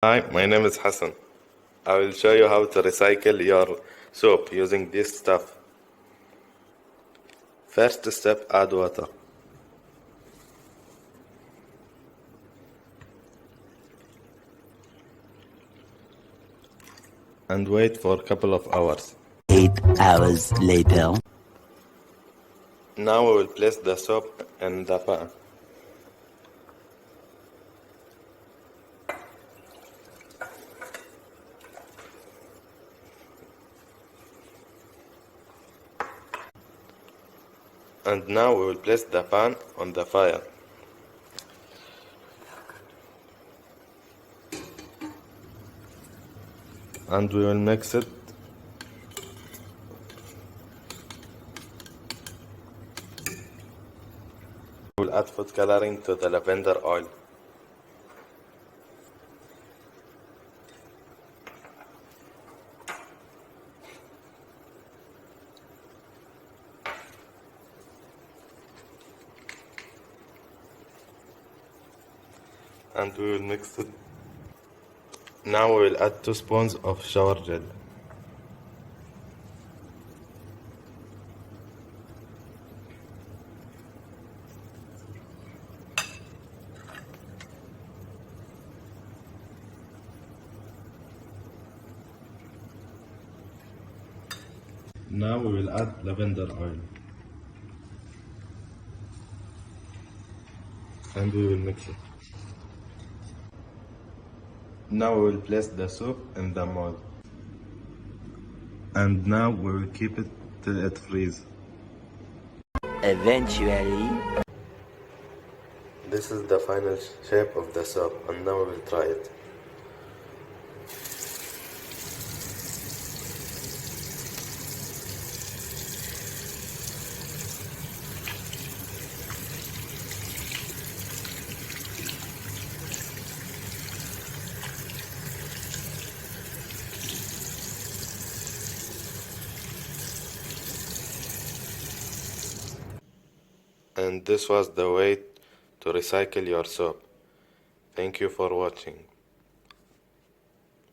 Hi, my name is Hassan. I will show you how to recycle your soap using this stuff. First step, add water. And wait for a couple of hours. 8 hours later. Now we will place the soap in the pan. And now we will place the pan on the fire. And we will mix it. We will add food coloring to the lavender oil. And we will mix it. Now we will add 2 spoons of shower gel. Now we will add lavender oil. And we will mix it. Now we will place the soap in the mold. And now we will keep it till it freezes. Eventually. This is the final shape of the soap, and now we will try it. And this was the way to recycle your soap. Thank you for watching.